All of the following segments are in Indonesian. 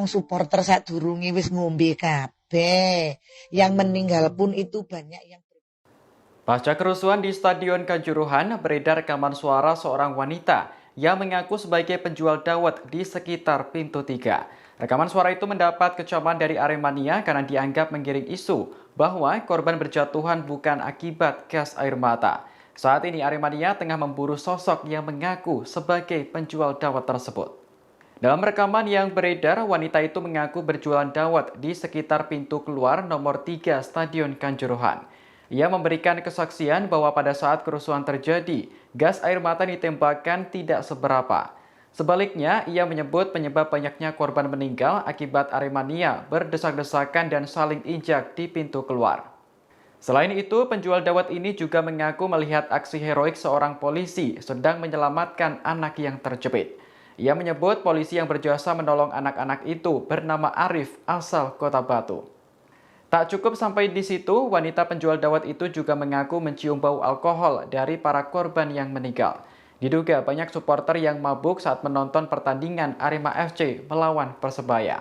wong supporter sadurunge wis ngombe kabeh. Yang meninggal pun itu banyak yang. Pasca kerusuhan di Stadion Kanjuruhan, beredar rekaman suara seorang wanita yang mengaku sebagai penjual dawet di sekitar pintu 3. Rekaman suara itu mendapat kecaman dari Aremania karena dianggap menggiring isu bahwa korban berjatuhan bukan akibat gas air mata. Saat ini Aremania tengah memburu sosok yang mengaku sebagai penjual dawet tersebut. Dalam rekaman yang beredar, wanita itu mengaku berjualan dawet di sekitar pintu keluar nomor 3 Stadion Kanjuruhan. Ia memberikan kesaksian bahwa pada saat kerusuhan terjadi, gas air mata ditembakkan tidak seberapa. Sebaliknya, ia menyebut penyebab banyaknya korban meninggal akibat Aremania berdesak-desakan dan saling injak di pintu keluar. Selain itu, penjual dawet ini juga mengaku melihat aksi heroik seorang polisi sedang menyelamatkan anak yang terjepit. Ia menyebut polisi yang berjasa menolong anak-anak itu bernama Arif asal Kota Batu. Tak cukup sampai di situ, wanita penjual dawet itu juga mengaku mencium bau alkohol dari para korban yang meninggal. Diduga banyak supporter yang mabuk saat menonton pertandingan Arema FC melawan Persebaya.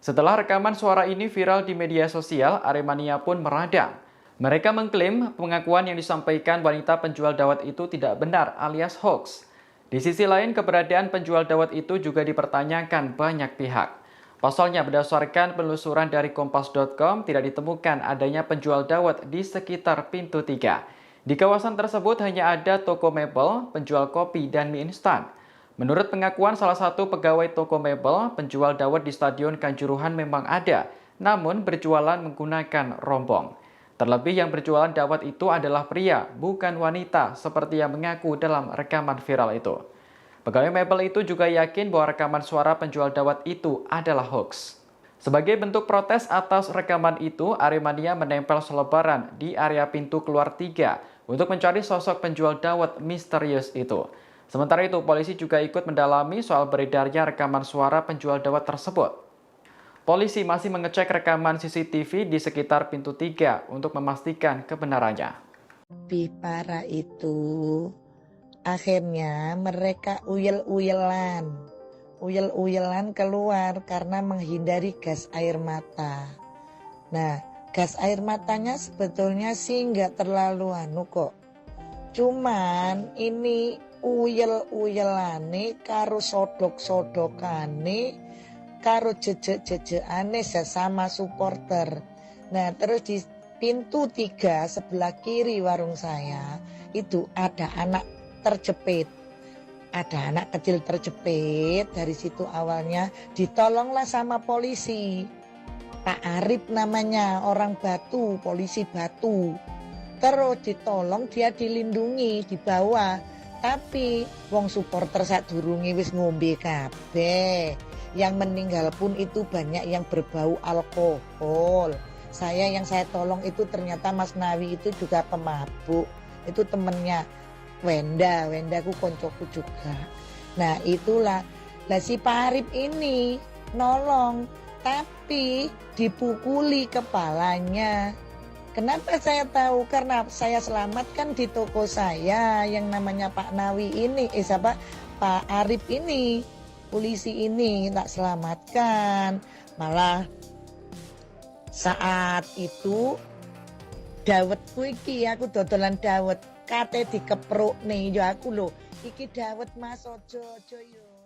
Setelah rekaman suara ini viral di media sosial, Aremania pun meradang. Mereka mengklaim pengakuan yang disampaikan wanita penjual dawet itu tidak benar alias hoax. Di sisi lain, keberadaan penjual dawet itu juga dipertanyakan banyak pihak. Pasalnya, berdasarkan penelusuran dari kompas.com, tidak ditemukan adanya penjual dawet di sekitar pintu 3. Di kawasan tersebut hanya ada toko mebel, penjual kopi, dan mie instan. Menurut pengakuan salah satu pegawai toko mebel, penjual dawet di Stadion Kanjuruhan memang ada, namun berjualan menggunakan rombong. Terlebih yang berjualan dawet itu adalah pria, bukan wanita, seperti yang mengaku dalam rekaman viral itu. Pegawai mebel itu juga yakin bahwa rekaman suara penjual dawet itu adalah hoax. Sebagai bentuk protes atas rekaman itu, Aremania menempel selebaran di area pintu keluar 3 untuk mencari sosok penjual dawet misterius itu. Sementara itu, polisi juga ikut mendalami soal beredarnya rekaman suara penjual dawet tersebut. Polisi masih mengecek rekaman CCTV di sekitar pintu 3 untuk memastikan kebenarannya. Para itu akhirnya mereka uyel-uyelan keluar karena menghindari gas air mata. Nah, gas air matanya sebetulnya sih nggak terlalu kok. Cuman ini uyel-uyelane karo sodok-sodokane karo jejek-jejekane sesama supporter. Nah, terus di pintu 3 sebelah kiri warung saya itu ada anak terjepit. Ada anak kecil terjepit, dari situ awalnya ditolonglah sama polisi. Pak Arif namanya, orang Batu, polisi Batu. Terus ditolong, dia dilindungi, dibawa. Tapi wong supporter sadurunge wis ngombe kabeh. Yang meninggal pun itu banyak yang berbau alkohol. Yang saya tolong itu ternyata Mas Nawi itu juga pemabuk. Itu temennya Wenda ku koncoku juga. Nah itulah, si Pak Arif ini nolong tapi dipukuli kepalanya. Kenapa saya tahu? Karena saya selamatkan di toko saya yang namanya Pak Nawi ini, Pak Arif ini, polisi ini tak selamatkan. Malah saat itu dawetku iki, aku dodolan dawet kate dikepruk nih yo aku lho, iki dawet Mas ojo yo.